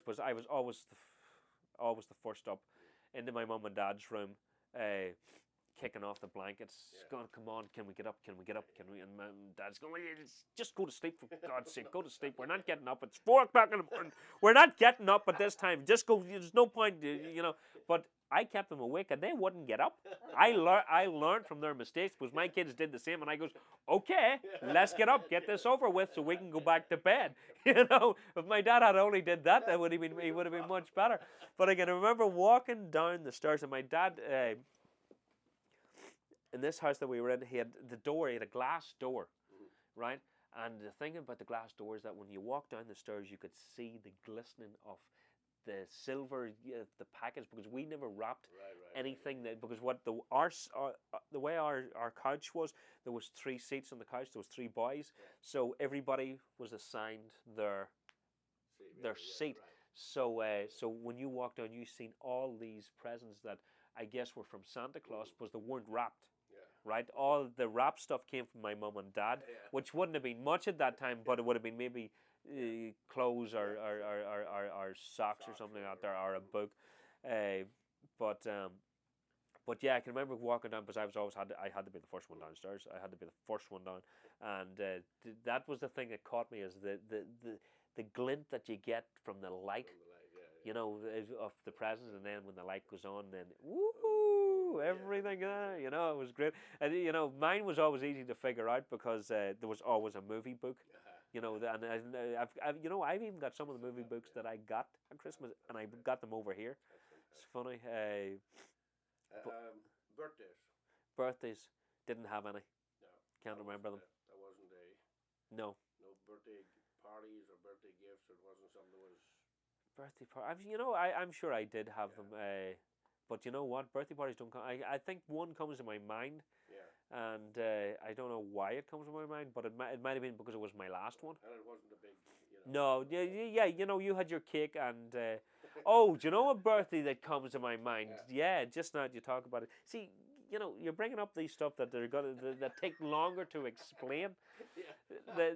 was I was always the first up into my mum and dad's room, kicking off the blankets, going, come on, can we get up? Can we get up? Can we? And my dad's going, just go to sleep for God's sake, go to sleep. We're not getting up. It's 4 o'clock in the morning. We're not getting up at this time. Just go. There's no point, But I kept them awake, and they wouldn't get up. I learned from their mistakes because my kids did the same, and I goes, okay, let's get up, get this over with, so we can go back to bed. If my dad had only did that, he would have been much better. But I can remember walking down the stairs, and my dad. In this house that we were in, he had a glass door, right? And the thing about the glass door is that when you walk down the stairs, you could see the glistening of the silver, the package, because we never wrapped anything. Because the way our couch was, there was 3 seats on the couch. There was 3 boys, so everybody was assigned their seat. Right. So when you walked down, you seen all these presents that I guess were from Santa Claus, because they weren't wrapped. Right, all the wrap stuff came from my mum and dad, which wouldn't have been much at that time, but it would have been maybe clothes or socks or something out there, or a book. But yeah, I can remember walking down, because I had to be the first one downstairs. I had to be the first one down, and that was the thing that caught me, is the glint that you get from the light, of the presents, and then when the light goes on, then woohoo, everything, it was great. And mine was always easy to figure out, because there was always a movie book. And I've even got some of the movie books that I got at Christmas, and I got them over here. It's funny. Birthdays didn't have any. No, can't remember them. That wasn't no birthday parties or birthday gifts. It wasn't something that was birthday party. I'm sure I did have them. But you know what? Birthday parties don't come. I think one comes to my mind. Yeah. And I don't know why it comes to my mind, but it might have been because it was my last one. And it wasn't a big. No, yeah. You had your cake, and do you know a birthday that comes to my mind? Yeah, just now you talk about it. See, you're bringing up these stuff that that take longer to explain. Yeah.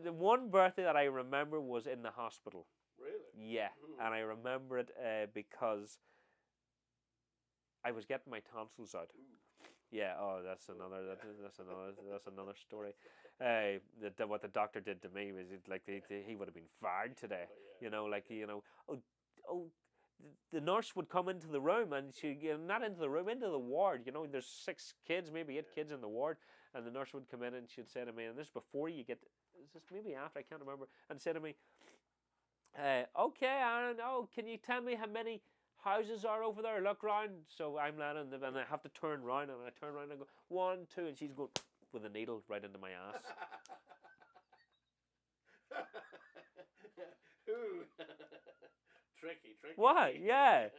The one birthday that I remember was in the hospital. Really? Yeah, and I remember it because I was getting my tonsils out. Yeah. Oh, that's another story. What the doctor did to me was he would have been fired today. The nurse would come into the room, and she not into the room, into the ward. There's 6 kids, maybe 8 kids in the ward, and the nurse would come in, and she'd say to me, and this before you get, this maybe after, I can't remember, and say to me, okay, Aaron, can you tell me how many houses are over there? Look round. So I'm landing, and I have to turn round, and I turn around and go 1, 2, and she's going with a needle right into my ass. Tricky. What? Yeah.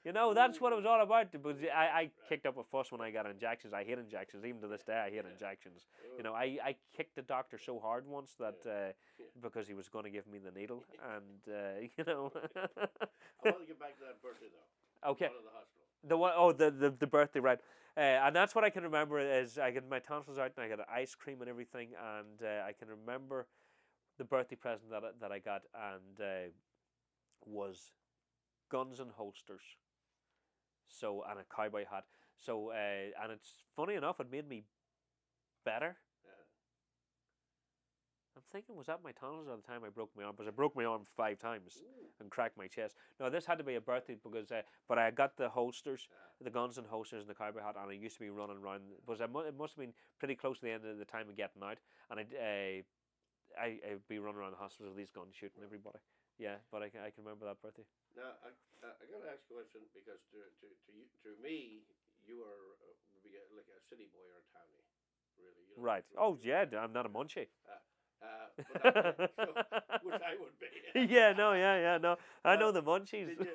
That's what it was all about. Because I kicked up a fuss when I got injections. I hate injections. Even to this day, I hate injections. I kicked the doctor so hard once that because he was going to give me the needle, and I want to get back to that birthday though. Okay. Out of the hospital. The one, oh, the birthday, right? And that's what I can remember is I got my tonsils out, and I got ice cream and everything, and I can remember the birthday present that I got, and was guns and holsters. So, and a cowboy hat. So, and it's funny enough, it made me better. Yeah. I'm thinking, was that my tonsils at the time I broke my arm? Because I broke my arm 5 times and cracked my chest. No, this had to be a birthday because, but I got the holsters, the guns and holsters, and the cowboy hat, and I used to be running around. Because it must have been pretty close to the end of the time of getting out, and I'd be running around the hospital with these guns shooting everybody. Yeah, but I can remember that birthday. Now I got to ask a question because to me you are like a city boy or a townie, really. Right. Oh yeah, I'm not a munchie. Which I would be. Yeah. No. I know the munchies. Did you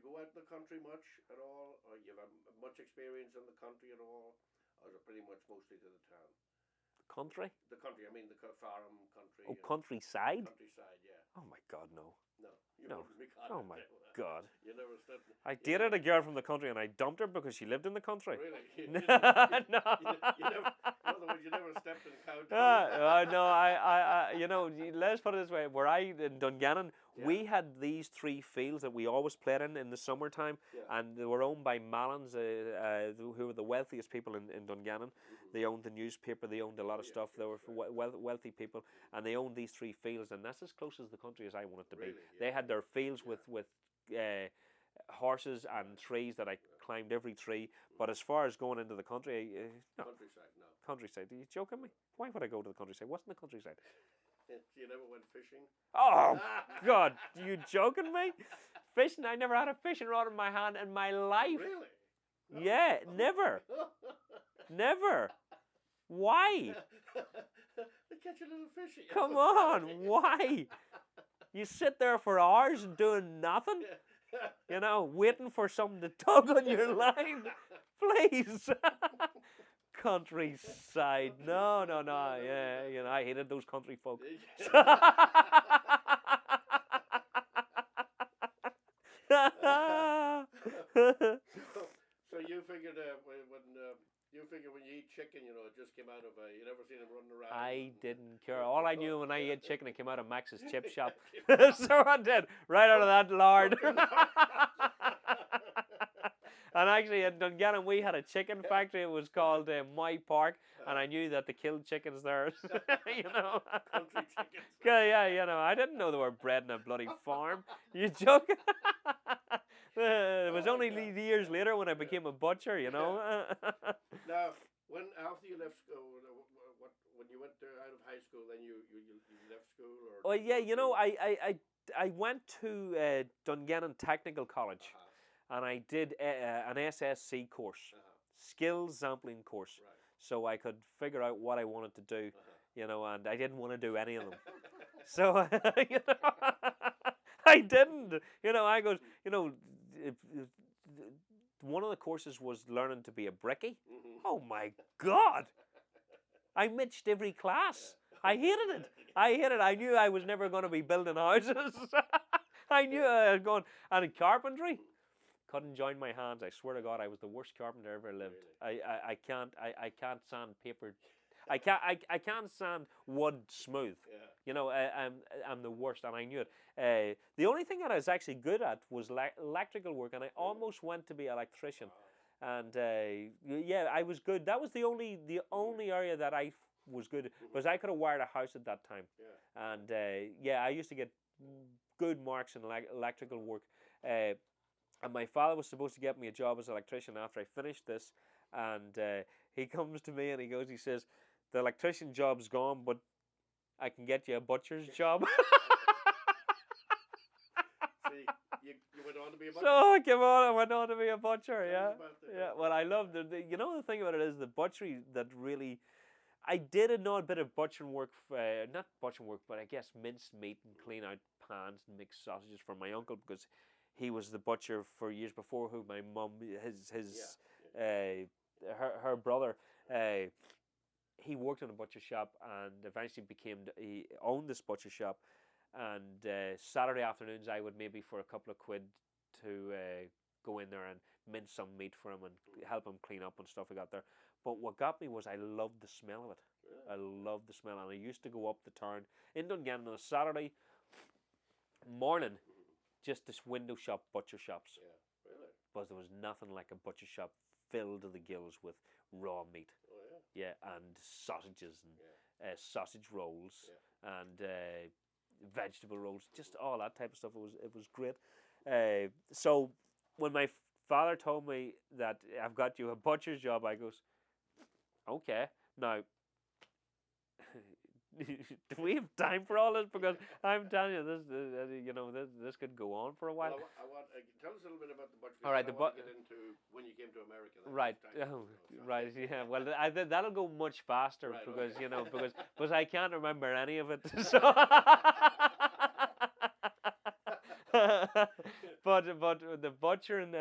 go out in the country much at all, or you have much experience in the country at all, or is it pretty much mostly to the town? Country? The country, I mean the farm country. Oh, countryside? Countryside, yeah. Oh my God, no. No. No. wouldn't be caught. Oh my God. You never stepped. I dated a girl from the country and I dumped her because she lived in the country. Really? No. You never, in other words, you never stepped in cow toes. No, let's put it this way. Where I, in Dungannon, we had these 3 fields that we always played in the summertime, and they were owned by Mallons, who were the wealthiest people in Dungannon. They owned the newspaper, they owned a lot of stuff. They were wealthy people, and they owned these 3 fields, and that's as close as the country as I want it to be. Really? They had their fields with horses and trees that I climbed every tree. But as far as going into the country, no. Countryside, no. Countryside. Are you joking me? Why would I go to the countryside? What's in the countryside? You never went fishing? Oh, God. Are you joking me? Fishing? I never had a fishing rod in my hand in my life. Really? Yeah, never. Never. Why? They catch a little fishy. Come on. Why? You sit there for hours doing nothing? Waiting for something to tug on your line? Please. Countryside. No. Yeah, I hated those country folk. So you figured when you eat chicken, it just came out of you never seen them running around. I didn't care. All I knew when I ate chicken, it came out of Max's chip shop. So I did, right out of that lard. And actually, in Dungannon, we had a chicken factory. It was called My Park, and I knew that they killed chickens there. Country chickens. Yeah, I didn't know they were bred in a bloody farm. You joking? It was only years later when I became a butcher, Now, when after you left school, when you went out of high school, then you left school, or? Oh yeah, I went to Dungannon Technical College. And I did an SSC course, skills sampling course, so I could figure out what I wanted to do, and I didn't want to do any of them. So, I didn't. I goes, one of the courses was learning to be a brickie. Oh my God! I mitched every class. I hated it. I knew I was never going to be building houses. I knew I was going, and in carpentry. Couldn't join my hands. I swear to God, I was the worst carpenter ever lived. Really? I can't sand paper. I can't sand wood smooth. Yeah. I'm the worst, and I knew it. The only thing that I was actually good at was electrical work, and I almost went to be an electrician. And I was good. That was the only area that I was good, because I could have wired a house at that time. Yeah. And I used to get good marks in electrical work. And my father was supposed to get me a job as an electrician after I finished this. And he comes to me and he says, the electrician job's gone, but I can get you a butcher's job. See, you went on to be a butcher? So I went on to be a butcher, yeah. Well, I love the thing about it is the butchery that really... I did an odd bit of butchering work, not butchering work, but I guess minced meat and clean out pans and mix sausages for my uncle, because... He was the butcher for years before who my mum, her brother, he worked in a butcher shop and eventually he owned this butcher shop. And Saturday afternoons I would maybe for a couple of quid to go in there and mince some meat for him and help him clean up and stuff like that there. But what got me was I loved the smell of it. Yeah. I loved the smell, and I used to go up the town in Dungannon on a Saturday morning. Just this window shop, butcher shops. Yeah, really? Because there was nothing like a butcher shop filled to the gills with raw meat. Oh, yeah? Yeah, and sausages and sausage rolls and vegetable rolls, just all that type of stuff. It was great. So when my father told me that I've got you a butcher's job, I goes, okay. Now, do we have time for all this? Because I'm telling you, this could go on for a while. Well, tell us a little bit about the butcher. All right, get into when you came to America. Right, right, yeah. Well, that'll go much faster, right, because because I can't remember any of it. So, but the butchering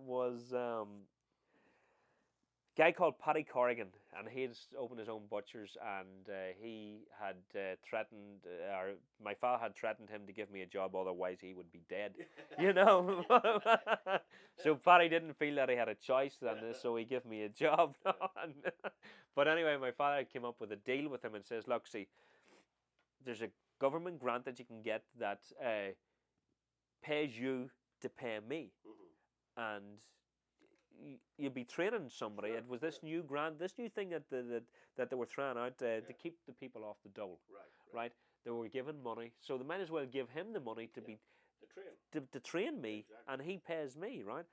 was. guy called Paddy Corrigan, and he had opened his own butchers, and he had threatened, or my father had threatened him to give me a job, otherwise he would be dead, you know. So Paddy didn't feel that he had a choice, and so he gave me a job. But anyway, my father came up with a deal with him and says, look, see, there's a government grant that you can get that pays you to pay me, and you'd be training somebody. It was this new grant, this new thing that they were throwing out to keep the people off the dole. Right. They were giving money, so they might as well give him the money to be to train me, and he pays me, right?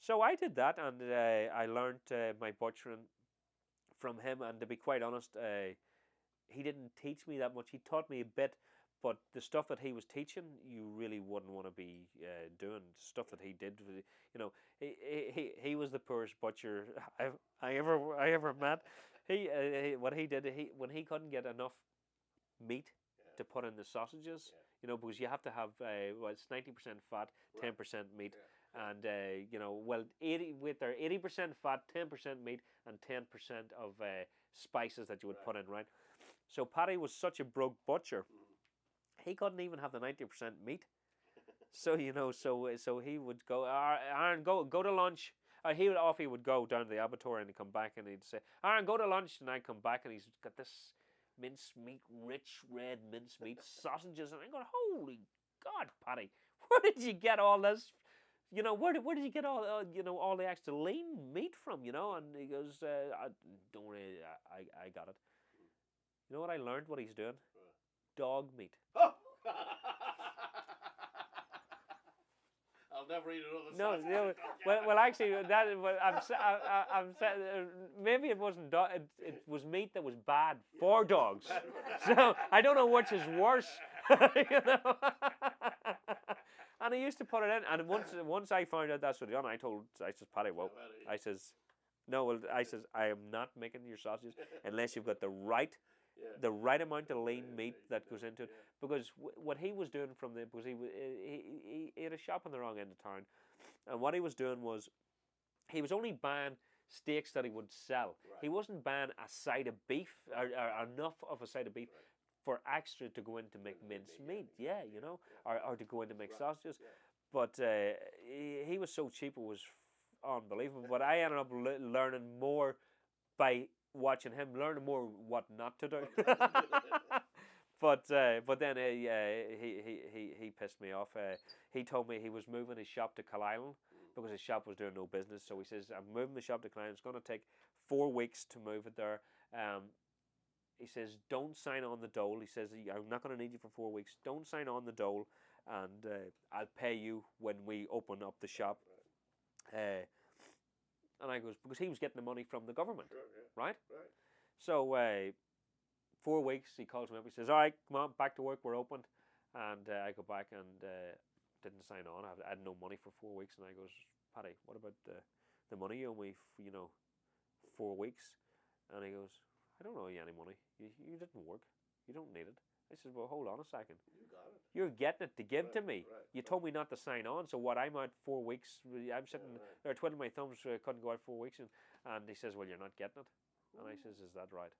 So I did that, and I learned my butchering from him. And to be quite honest, he didn't teach me that much. He taught me a bit, but the stuff that he was teaching, you really wouldn't want to be doing. Stuff that he did, you know, he was the poorest butcher I ever met. What he did, when he couldn't get enough meat to put in the sausages, you know, because you have to have well, it's 90% fat, 10% meat, and you know, well, 80% fat, 10% meat, and 10% of spices that you would put in, right? So Paddy was such a broke butcher, he couldn't even have the 90% meat. So you know, so he would go, Aaron, go to lunch. He would go down to the abattoir and he'd come back and he'd say, Aaron, go to lunch, and I'd come back and he's got this mincemeat, rich red mincemeat sausages, and I'm going, holy God, Paddy, where did you get all this? You know, where did you get all you know, all the extra lean meat from? You know, and he goes, don't worry, I got it. You know what I learned? What he's doing? Dog meat. I'll never eat another sausage. No, well, actually, that I'm maybe it wasn't dog. It was meat that was bad for dogs. So I don't know which is worse. You know. And I used to put it in, and once I found out that's what he done, I says, Paddy, well, I says, no, well, I says, I am not making your sausages unless you've got the right amount of lean meat that goes into it. Because what he was doing because he had a shop on the wrong end of town, and what he was doing was, he was only buying steaks that he would sell. He wasn't buying a side of beef or enough of a side of beef for extra to go in to make minced meat, you know, or to go in to make sausages. But he was so cheap, it was unbelievable. But I ended up learning more by watching him, learning more what not to do. But then he pissed me off. He told me he was moving his shop to Kyle because his shop was doing no business. So he says, I'm moving the shop to Kyle. It's going to take 4 weeks to move it there. He says, don't sign on the dole. He says, I'm not going to need you for 4 weeks. Don't sign on the dole, and I'll pay you when we open up the shop. And I goes, because he was getting the money from the government, right? So 4 weeks, he calls me up. He says, all right, come on, back to work. We're open. And I go back and didn't sign on. I had no money for 4 weeks. And I goes, Paddy, what about the money you owe me, 4 weeks? And he goes, I don't owe you any money. You didn't work. You don't need it. I said, well, hold on a second. You got it. You're getting it to give to me. You told me not to sign on. So what, I'm out 4 weeks. I'm sitting there twiddling my thumbs. Couldn't go out 4 weeks. And he says, well, you're not getting it. And I says, is that right?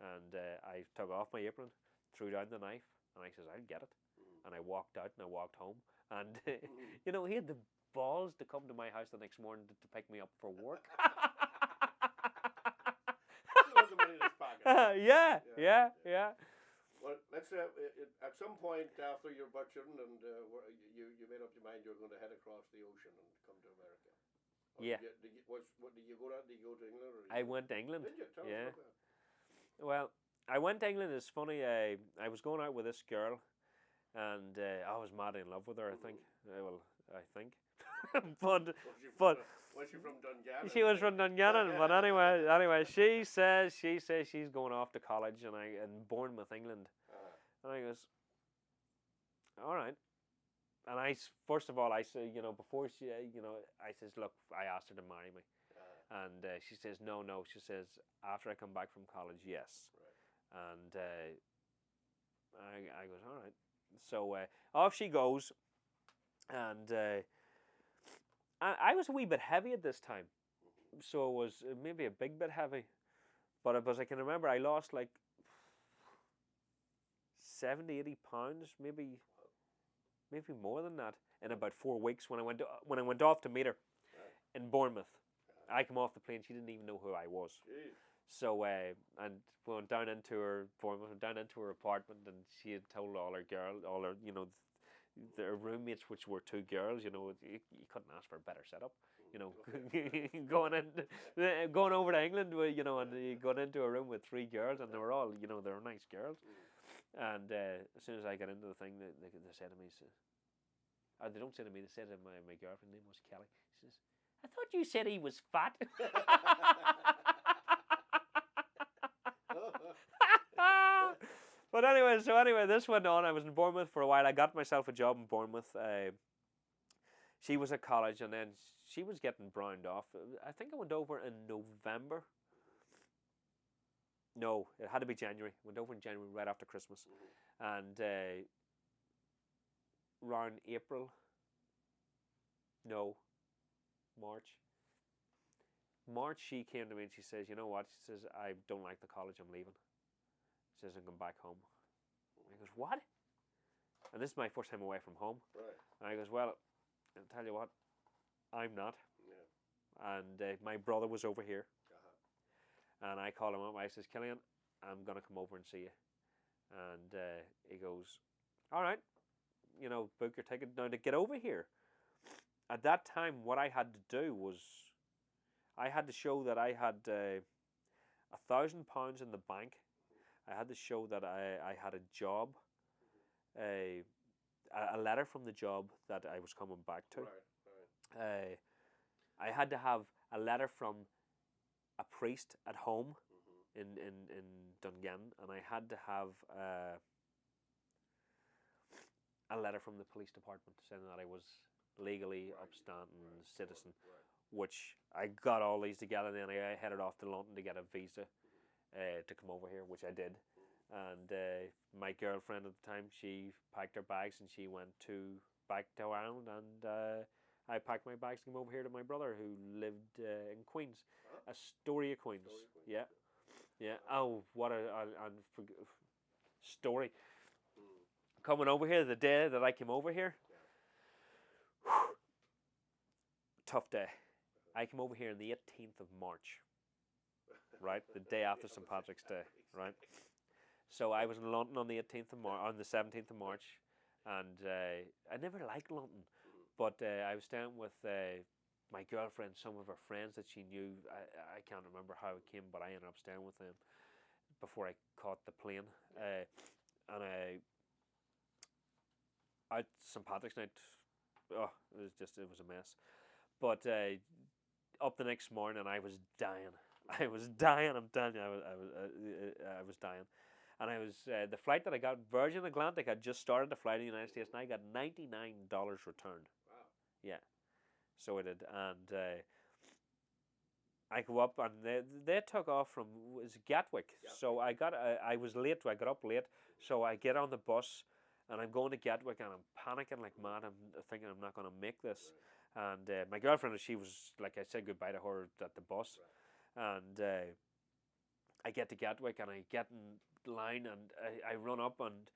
And I took off my apron, threw down the knife, and I says, I'll get it. And I walked out and I walked home. And, you know, he had the balls to come to my house the next morning to pick me up for work. The money in his pocket. Yeah. Well, let's at some point after your butchering and you made up your mind you were going to head across the ocean and come to America. Did you go down? Did you go to England? I went to England. Did you? Tell us about that. Well, I went to England. It's funny. I was going out with this girl, and I was madly in love with her. I think. I think. but was she from Dungannon? She was from Dungannon. But anyway, she says she's going off to college, and Bournemouth, England. And I goes, all right. And first of all, I say, you know, before she, you know, I says, look, I asked her to marry me. And she says, no. She says, after I come back from college, yes. Right. And I goes, all right. So off she goes. And I was a wee bit heavy at this time. so it was maybe a big bit heavy, but it was, I can remember I lost like 70, 80 pounds, maybe more than that in about 4 weeks when I went off to meet her in Bournemouth. I come off the plane, she didn't even know who I was. Jeez. So and we went down into her apartment, and she had told all her their roommates, which were two girls. You couldn't ask for a better setup. Going over to England, and you got into a room with three girls, and they were all, they were nice girls. And as soon as I got into the thing, they said to me, they don't say to me, they said to my girlfriend, name was Kelly. She says, "I thought you said he was fat." But anyway, this went on. I was in Bournemouth for a while. I got myself a job in Bournemouth. She was at college, and then she was getting browned off. I think I went over in November. No, it had to be January. Went over in January, right after Christmas, and around April. No, March. March, she came to me and she says, "You know what?" She says, "I don't like the college. I'm leaving." She says, "I'm going back home." I goes, "What?" And this is my first time away from home. Right. And I goes, "Well, I'll tell you what, I'm not." Yeah. And my brother was over here. And I called him up. I says, "Killian, I'm going to come over and see you." And he goes, "All right, book your ticket now to get over here." At that time, what I had to do was I had to show that I had £1,000 in the bank. I had to show that I had a job, a letter from the job that I was coming back to. Right. I had to have a letter from a priest at home in Dungannon, and I had to have a letter from the police department saying that I was legally upstanding citizen, which I got all these together. And then I headed off to London to get a visa to come over here, which I did. And my girlfriend at the time, she packed her bags and she went back to Ireland, and I packed my bags to come over here to my brother who lived in Queens, Astoria, Queens. Yeah. Oh, what a story! Coming over here, the day that I came over here, tough day. I came over here on the 18th of March, right, the day after St. Patrick's Day, right. So I was in London on the 18th of on the 17th of March, and I never liked London, but I was staying with my girlfriend, some of her friends that she knew. I can't remember how it came, but I ended up staying with them before I caught the plane. And out St. Patrick's night, it was a mess. But up the next morning, I was dying. I'm telling you, I was dying. And I was the flight that I got, Virgin Atlantic, had just started to fly to the United States, and I got $99 returned. Wow. Yeah, so I did, and I go up, and they took off from Gatwick. So I was late. I got up late, so I get on the bus, and I'm going to Gatwick, and I'm panicking like mad. I'm thinking I'm not going to make this. Right. And my girlfriend, she was like, I said goodbye to her at the bus, right. And I get to Gatwick, and I get in line, and I run up and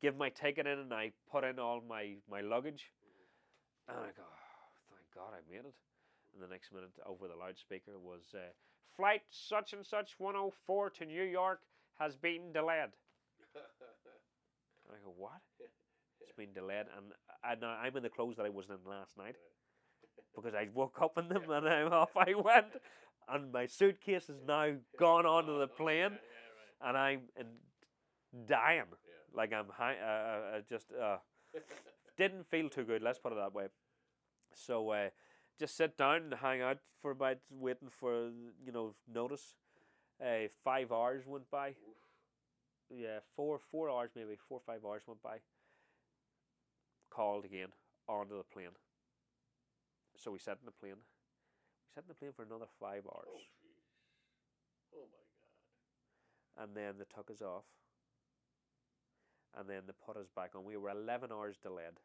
give my ticket in, and I put in all my luggage, and I go, oh, thank God I made it. And the next minute, over the loudspeaker was flight such and such 104 to New York has been delayed. I go, what? It's been delayed, and I'm in the clothes that I was in last night because I woke up in them, and off I went, and my suitcase is now gone onto the plane, and I'm dying, like I'm high. Just didn't feel too good. Let's put it that way. So just sit down and hang out for about, waiting for notice. 5 hours went by. Yeah, 4 hours, maybe 4 or 5 hours went by. Called again onto the plane. So we sat in the plane. We sat in the plane for another 5 hours. Oh, jeez. Oh my God. And then they took us off. And then they put us back on. We were 11 hours delayed.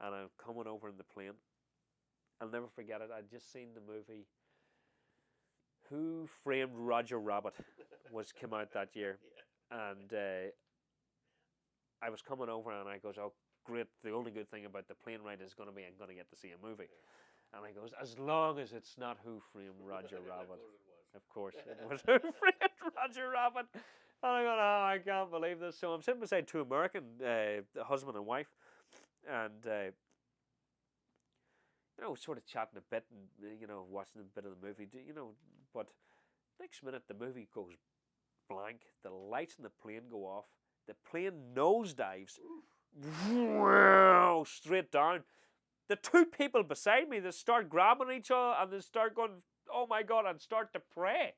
And I'm coming over in the plane. I'll never forget it. I'd just seen the movie Who Framed Roger Rabbit was come out that year, and I was coming over and I goes, oh great, the only good thing about the plane ride is going to be I'm going to get to see a movie. And I goes, as long as it's not Who Framed Roger Rabbit. Of course it was Who Framed Roger Rabbit. And I go, oh, I can't believe this. So I'm sitting beside two American, husband and wife, and sort of chatting a bit and watching a bit of the movie, but next minute the movie goes blank, the lights in the plane go off, the plane nosedives straight down. The two people beside me, they start grabbing each other and they start going, oh my God, and start to pray.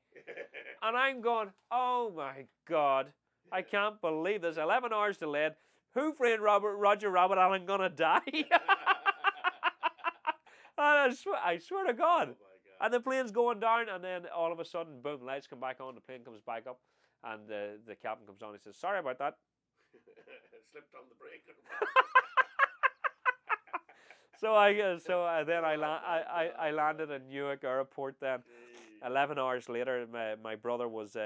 And I'm going, oh my God, I can't believe this. 11 hours delayed. Who framed Roger Rabbit, and I'm going to die? And I swear to God. Oh And the plane's going down, and then all of a sudden, boom, lights come back on, the plane comes back up, and the captain comes on and he says, sorry about that. Slipped on the brake. Then I landed in Newark Airport. Then 11 hours later, my brother was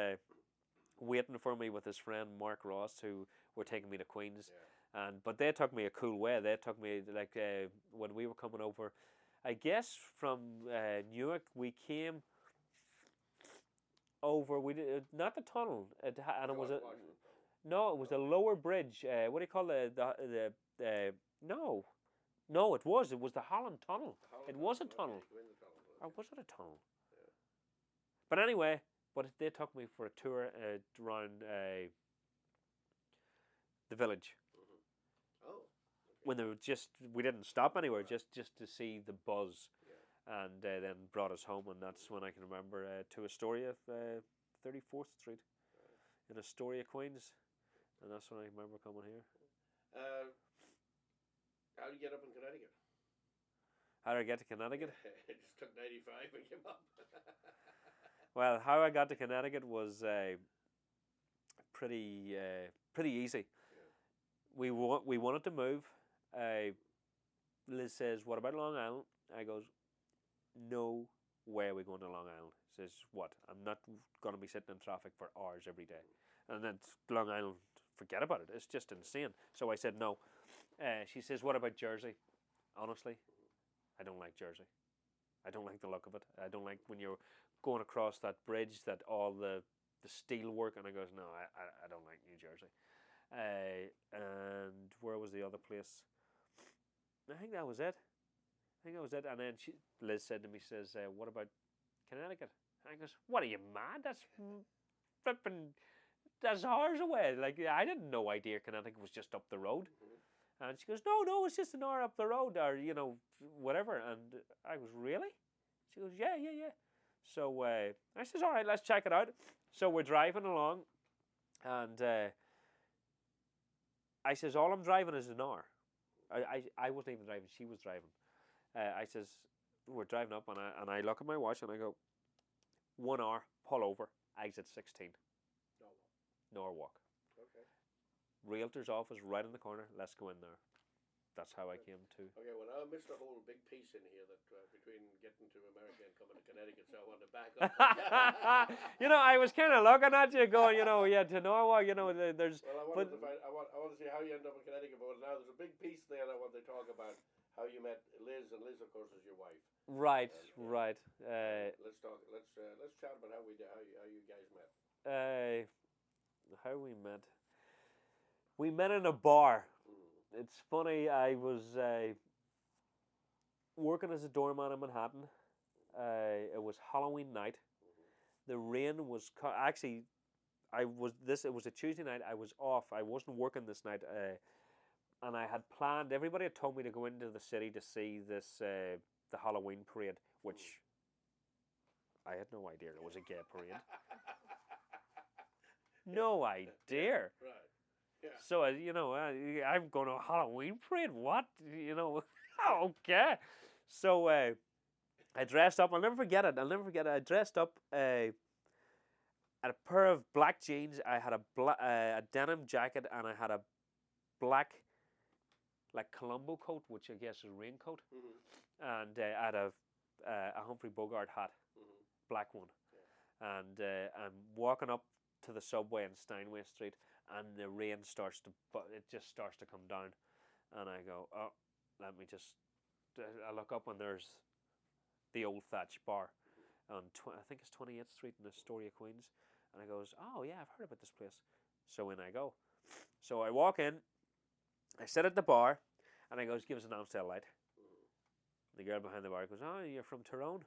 waiting for me with his friend Mark Ross, who were taking me to Queens, but they took me a cool way. They took me when we were coming over, I guess from Newark we came over. We did not the tunnel, it was a lower bridge. What do you call No, it was the Holland Tunnel. It was a tunnel. Or was it a tunnel? Yeah. But anyway, they took me for a tour around the village. Mm-hmm. Oh. Okay. When we didn't stop anywhere, just to see the buzz, and then brought us home, and that's when I can remember to Astoria, 34th Street, in Astoria, Queens, and that's when I remember coming here. How did you get up in Connecticut? How did I get to Connecticut? It just took 95 and came up. Well, how I got to Connecticut was pretty easy. Yeah. We wanted to move. Liz says, "What about Long Island?" I goes, "No way are we going to Long Island." Says, "What? I'm not going to be sitting in traffic for hours every day." And then Long Island, forget about it. It's just insane. So I said no. She says, "What about Jersey?" Honestly, I don't like Jersey. I don't like the look of it. I don't like when you're going across that bridge, that all the steel work. And I goes, no, I don't like New Jersey. And where was the other place? I think that was it. And then Liz said to me, says, "What about Connecticut?" I goes, "What are you mad? That's flipping. That's hours away. Like I didn't no idea Connecticut was just up the road." Mm-hmm. And she goes, no, it's just an hour up the road, or whatever. And I was, really? She goes, yeah. So I says, all right, let's check it out. So we're driving along, and I says, all I'm driving is an hour. I wasn't even driving; she was driving. I says, we're driving up, and I look at my watch, and I go, 1 hour, pull over, exit 16. Norwalk. Okay. Realtor's office right in the corner. Let's go in there. That's how I came to. Okay, well, I missed a whole big piece in here that between getting to America and coming to Connecticut, so I want to back up. I was kind of looking at you, going, to Norwalk. There's. Well, I want to see how you end up in Connecticut, but now there's a big piece there that I want to talk about. How you met Liz, and Liz, of course, is your wife. Right. Let's talk. Let's chat about how you guys met. How we met. We met in a bar. It's funny, I was working as a doorman in Manhattan. It was Halloween night. The rain was actually, it was a Tuesday night. I was off. I wasn't working this night. And I had planned, everybody had told me to go into the city to see this, the Halloween parade, which I had no idea it was a gay parade. No idea. Right. Yeah. So, I'm going to a Halloween parade. What? Okay. So, I dressed up. I'll never forget it. I dressed up at a pair of black jeans. I had a denim jacket, and I had a black like Columbo coat, which I guess is a raincoat, Mm-hmm. and I had a Humphrey Bogart hat, Mm-hmm. black one, Yeah. and I'm walking up to the subway in Steinway Street, and the rain starts to, it just starts to come down, and I go, oh, let me just, I look up and there's the old thatch bar on I think it's 28th Street in Astoria, Queens, and I goes, oh yeah, I've heard about this place, so in I go. So I walk in, I sit at the bar, and I goes, give us an Amstel Light. The girl behind the bar goes, oh, you're from Tyrone?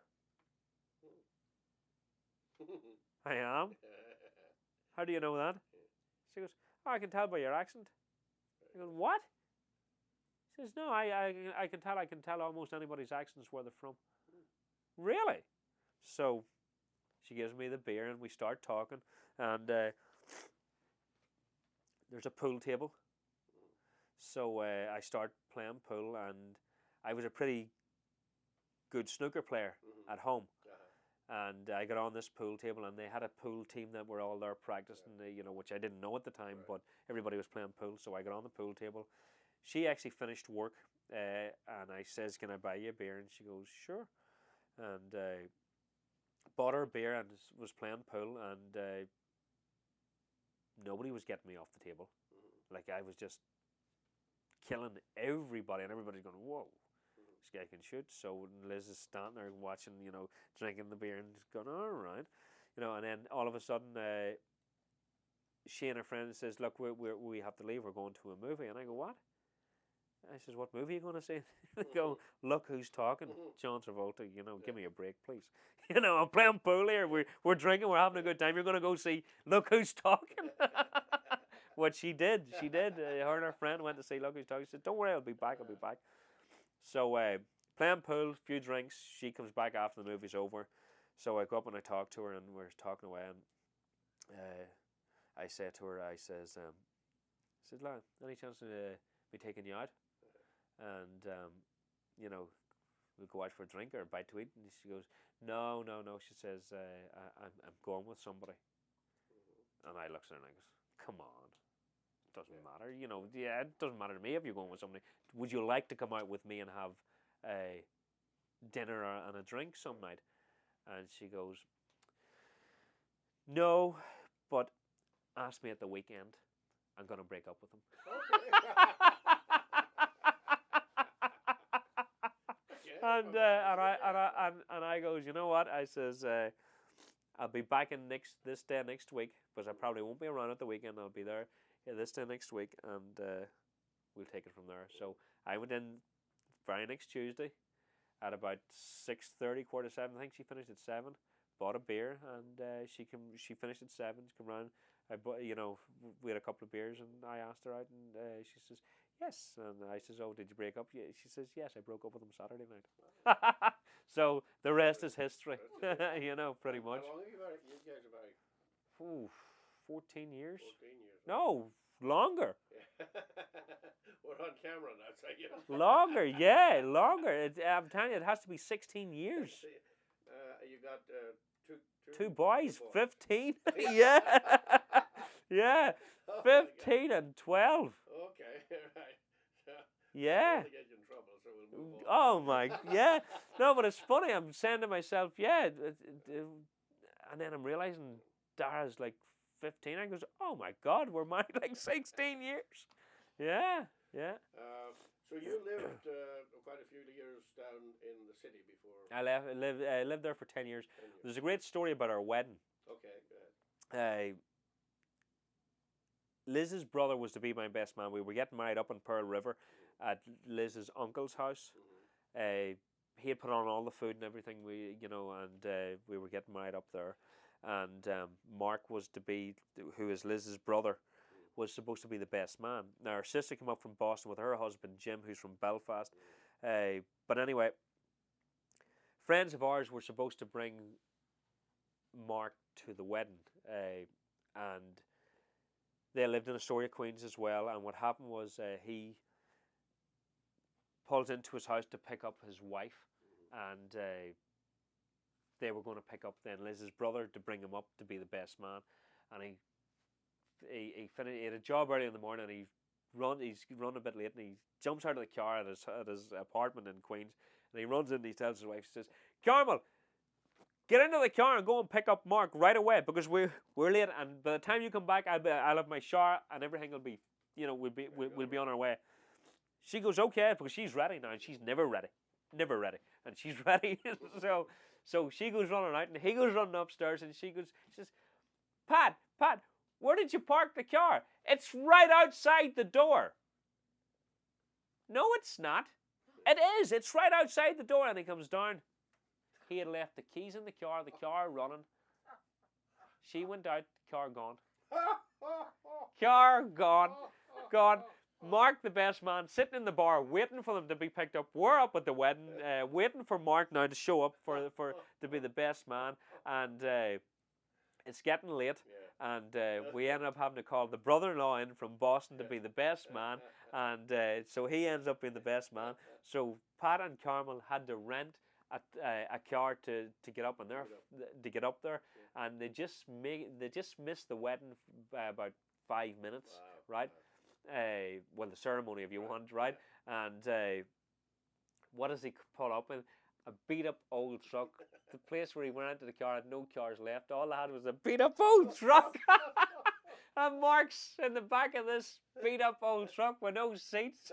I am. How do you know that? She goes, oh, I can tell by your accent. I go, what? She says, no, I can tell. I can tell almost anybody's accents where they're from. Really? So she gives me the beer, and we start talking, and there's a pool table. So I start playing pool, and I was a pretty good snooker player at home. And I got on this pool table, and they had a pool team that were all there practicing, which I didn't know at the time, but everybody was playing pool. So I got on the pool table. She actually finished work, and I says, can I buy you a beer? And she goes, sure. And bought her a beer and was playing pool, and nobody was getting me off the table. Like, I was just killing everybody, and everybody's going, whoa, this guy can shoot. So Liz is standing there watching, drinking the beer and going, all right. And then all of a sudden, she and her friend says, look, we have to leave. We're going to a movie. And I go, what? I says, what movie are you going to see? They go, look who's talking. John Travolta, give me a break, plees. I'm playing pool here. We're drinking. We're having a good time. You're going to go see Look Who's Talking. What she did. Her and her friend went to see Look Who's Talking. She said, don't worry, I'll be back. So playing pool, few drinks. She comes back after the movie's over. So I go up and I talk to her, and we're talking away. And I say to her, I says, Lauren, any chance of me taking you out? And we'll go out for a drink or a bite to eat. And she goes, no. She says, I'm going with somebody. And I look at her and I goes, come on. It doesn't matter. It doesn't matter to me if you're going with somebody. Would you like to come out with me and have a dinner and a drink some night? And she goes, no, but ask me at the weekend. I'm going to break up with him. And I goes, you know what? I says, I'll be back in this day next week, because I probably won't be around at the weekend. I'll be there this day next week, and we'll take it from there. So I went in very next Tuesday at about 6:30, 6:45. I think she finished at 7. Bought a beer, and she finished at 7. She came around. We had a couple of beers, and I asked her out, and she says, yes. And I says, oh, did you break up? Yeah. She says, yes, I broke up with him Saturday night. So the rest is history. Pretty much. How long have you guys are married? Ooh, 14 years. 14 years. No, longer. We're on camera now, so Longer, yeah, longer. I'm telling you, it has to be 16 years. You got two boys, 15. Yeah. Yeah, 15 and 12. Okay, right. Yeah. I don't want to get you in trouble, so we'll move on. Oh my, yeah. No, but it's funny. I'm saying to myself, yeah, and then I'm realizing Dara's like 15. I goes, oh my God, we're married like 16 years. Yeah. So you lived quite a few years down in the city before. I lived there for 10 years. There's a great story about our wedding. Okay, go ahead. Liz's brother was to be my best man. We were getting married up in Pearl River at Liz's uncle's house. He had put on all the food and everything. And we were getting married up there. And Mark was to be, who is Liz's brother, was supposed to be the best man. Now, our sister came up from Boston with her husband, Jim, who's from Belfast. But anyway, friends of ours were supposed to bring Mark to the wedding. And they lived in Astoria, Queens as well. And what happened was he pulls into his house to pick up his wife. And they were going to pick up then Liz's brother to bring him up to be the best man. And he had a job early in the morning, and he he's run a bit late, and he jumps out of the car at his apartment in Queens, and he runs in and he tells his wife, he says, Carmel, get into the car and go and pick up Mark right away because we're late, and by the time you come back, I'll have my shower and everything will be, we'll be on our way. She goes, okay, because she's ready now, and she's never ready, and she's ready. So she goes running out, and he goes running upstairs, and she says, Pat, where did you park the car? It's right outside the door. No, it's not. It is. It's right outside the door. And he comes down. He had left the keys in the car running. She went out, car gone. Car gone. Gone. Mark, the best man, sitting in the bar, waiting for them to be picked up. We're up at the wedding, waiting for Mark now to show up to be the best man. And it's getting late. And we ended up having to call the brother-in-law in from Boston to be the best man. And so he ends up being the best man. So Pat and Carmel had to rent a car to get up there, and they just missed the wedding by about 5 minutes, right? Well, the ceremony, if you want, right? And what does he pull up in? A beat up old truck. The place where he went into the car had no cars left. All I had was a beat up old truck. And Mark's in the back of this beat up old truck with no seats.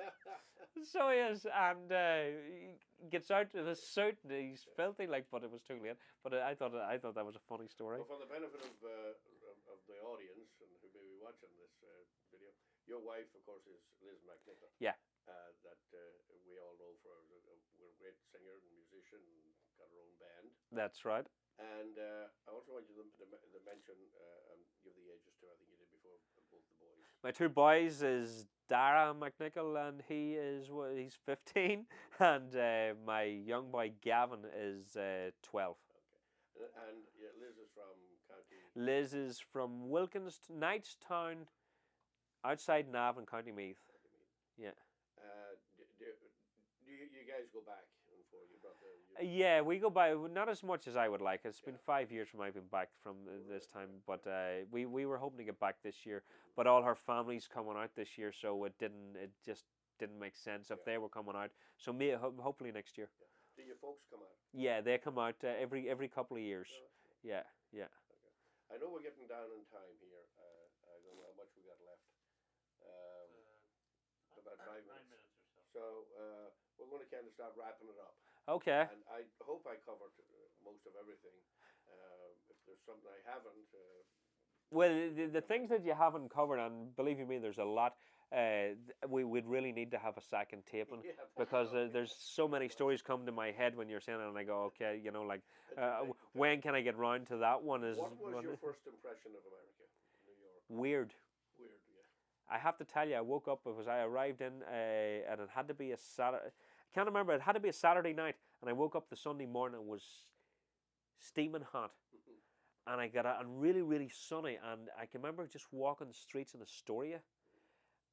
So he is, and he gets out in his suit, and he's filthy, but it was too late. But I thought that was a funny story. Well, for the benefit of the audience and who may be watching this video, your wife, of course, is Liz McNicholl. Yeah. That we all know for we're a great singer and musician and got our own band. That's right. And I also want you to mention and give the ages to, I think you did before, both the boys. My two boys is Dara McNicholl, and he's 15, and my young boy Gavin is 12. Okay. And Liz is from County. Liz is from Knightstown, outside Navan, County Meath. Yeah. Do you guys go back for your brother? Yeah, we go by, not as much as I would like. It's been 5 years from I've been back from this time, but we were hoping to get back this year, but all her family's coming out this year, so it just didn't make sense if they were coming out. So hopefully next year. Do your folks come out? Yeah, they come out every couple of years. Yeah. Okay. I know we're getting down in time here. I don't know how much we got left. About 5 minutes. So we're going to kind of start wrapping it up. Okay. And I hope I covered most of everything. If there's something I haven't... well, the things that you haven't covered, and believe you me, there's a lot, we'd really need to have a second taping, because there's so many stories come to my head when you're saying it, and I go, okay, when can I get round to that one? What was your first impression of America, New York? Weird. Weird, yeah. I have to tell you, I woke up because I arrived in, and it had to be a Saturday. I can't remember. It had to be a Saturday night, and I woke up the Sunday morning and was steaming hot, and I got out and really, really sunny. And I can remember just walking the streets in Astoria,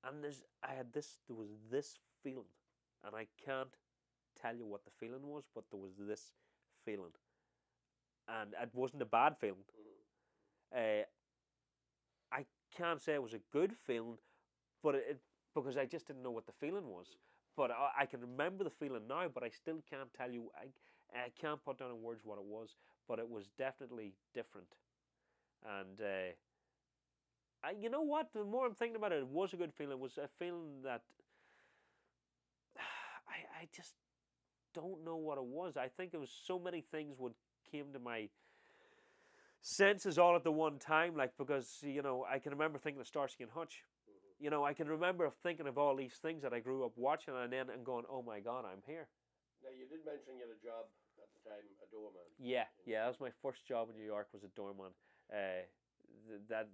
and there was this feeling, and I can't tell you what the feeling was, but there was this feeling, and it wasn't a bad feeling. I can't say it was a good feeling, but because I just didn't know what the feeling was. But I can remember the feeling now, but I still can't tell you. I can't put down in words what it was, but it was definitely different. And you know what? The more I'm thinking about it, it was a good feeling. It was a feeling that I just don't know what it was. I think it was so many things came to my senses all at the one time, because I can remember thinking of Starsky and Hutch. I can remember thinking of all these things that I grew up watching, and going, oh my God, I'm here. Now, you did mention you had a job at the time, a doorman. Yeah, that was my first job in New York, was a doorman. That's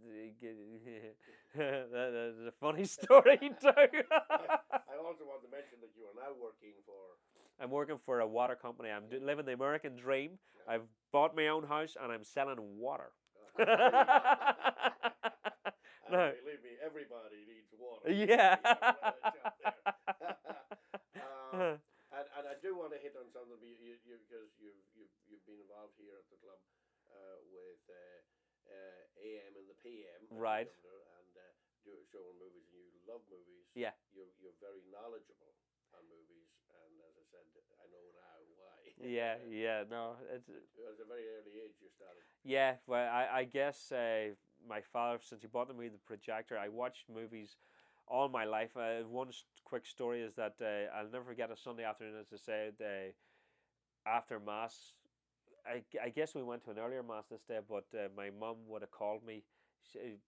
a funny story too. I also want to mention that you are now working for... I'm working for a water company. I'm living the American dream. Yeah. I've bought my own house, and I'm selling water. No. Believe me, everybody needs water. Yeah. And I do want to hit on something because you've been involved here at the club with AM and the PM. Right. And showing movies, and you love movies. Yeah. said, I know now why. Yeah, no, it's It was a very early age you started. yeah. Well, I guess my father, since he bought me the projector, I watched movies all my life. One quick story is that I'll never forget a Sunday afternoon, as I said, after mass. I guess we went to an earlier mass this day, but my mum would have called me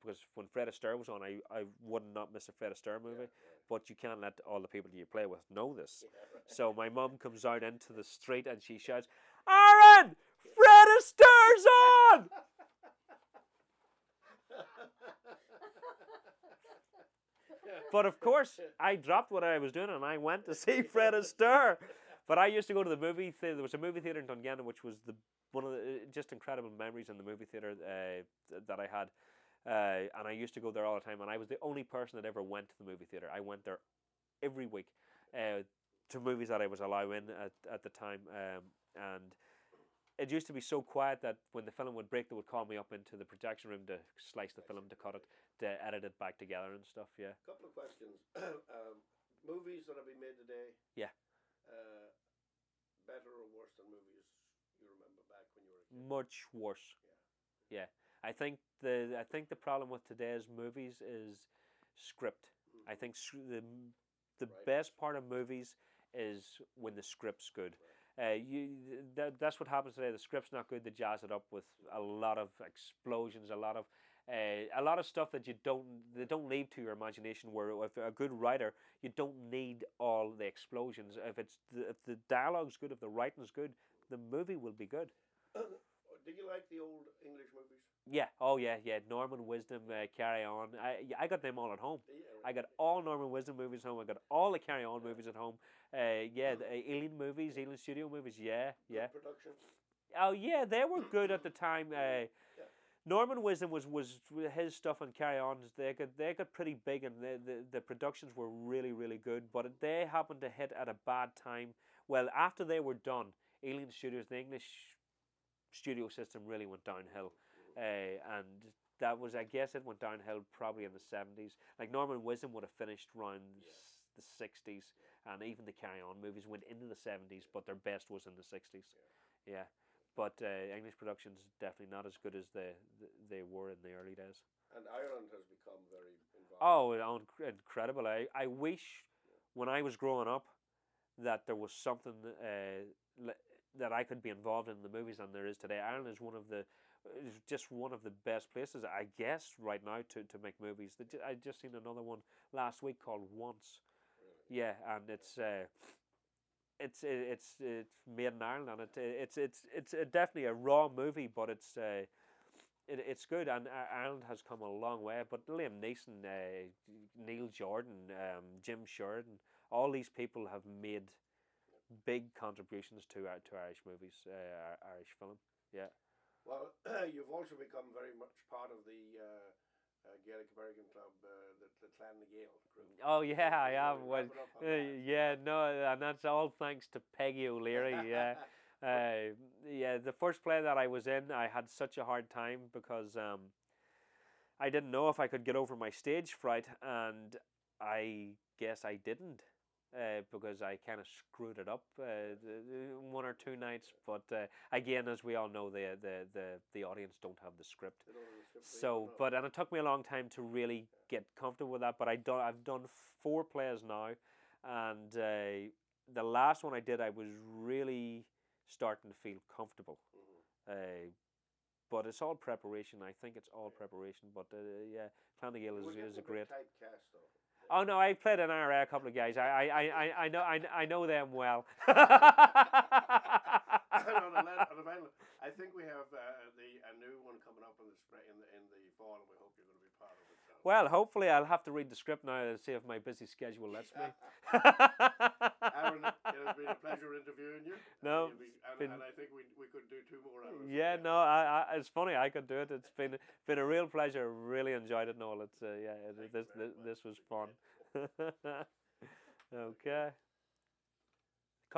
because when Fred Astaire was on, I would not miss a Fred Astaire movie. Yeah. But you can't let all the people you play with know this. Yeah, right. So my mum comes out into the street and she shouts, "Aaron, Fred Astaire's on!" But of course, I dropped what I was doing and I went to see Fred Astaire. But I used to go to the movie theater. There was a movie theater in Dungannon, which was one of the just incredible memories in the movie theater that I had. And I used to go there all the time. And I was the only person that ever went to the movie theater. I went there every week to movies that I was allowed in at the time. And it used to be so quiet that when the film would break, they would call me up into the projection room to slice the film, to cut it, to edit it back together and stuff. Yeah. Couple of questions. Movies that have been made today. Yeah. Better or worse than movies you remember back when you were a kid? Much worse. Yeah. I think the problem with today's movies is script. Mm-hmm. I think the Right. best part of movies is when the script's good. That's what happens today. The script's not good. They jazz it up with a lot of explosions, a lot of stuff that they don't leave to your imagination. Where if a good writer, you don't need all the explosions. If the dialogue's good, if the writing's good, the movie will be good. Did you like the old English movies? Yeah. Oh yeah. Norman Wisdom, Carry On. I got them all at home. Yeah, I got all Norman Wisdom movies at home. I got all the Carry On movies at home. The Alien movies, Alien Studio movies. Yeah. Good production. Oh yeah, they were good at the time. Norman Wisdom was his stuff and Carry On. They got pretty big, and the productions were really good. But they happened to hit at a bad time. Well, after they were done, Alien Studios, the English studio system really went downhill, and that was, I guess, it went downhill probably in the 70s. Like Norman Wisdom would have finished around the 60s, and even the Carry On movies went into the 70s, but their best was in the 60s. Yeah. But English productions definitely not as good as they were in the early days. And Ireland has become very involved. Oh, incredible! I wish when I was growing up that there was something that I could be involved in the movies than there is today. Ireland is just one of the best places, I guess, right now to make movies. I just seen another one last week called Once. Really? Yeah, and it's made in Ireland, and it's definitely a raw movie, but it's good, and Ireland has come a long way. But Liam Neeson, Neil Jordan, Jim Sheridan, all these people have made big contributions to Irish movies, Irish film. Yeah. Well, you've also become very much part of the Gaelic American Club, the Clan Gale group. Oh yeah, I am. Well, yeah, no, and that's all thanks to Peggy O'Leary. Yeah, yeah. The first play that I was in, I had such a hard time because I didn't know if I could get over my stage fright, and I guess I didn't. Because I kind of screwed it up one or two nights, but again, as we all know, the audience don't have the script. So, and it took me a long time to really get comfortable with that. But I've done 4 plays now, and the last one I did, I was really starting to feel comfortable. But it's all preparation. I think it's all preparation. But yeah, Clonagale is a great. Typecast, though. Oh no, I played an IRA a couple of guys. I know them well. I think we have a new one coming up in the fall, and we hope you're going to be part of it. So. Well, hopefully I'll have to read the script now to see if my busy schedule lets me. Aaron, it has been a pleasure interviewing you. No, and I think we could do 2 more hours. Yeah, no, it's funny. I could do it. It's been a real pleasure. Really enjoyed it, Noel. It's this was fun. Okay.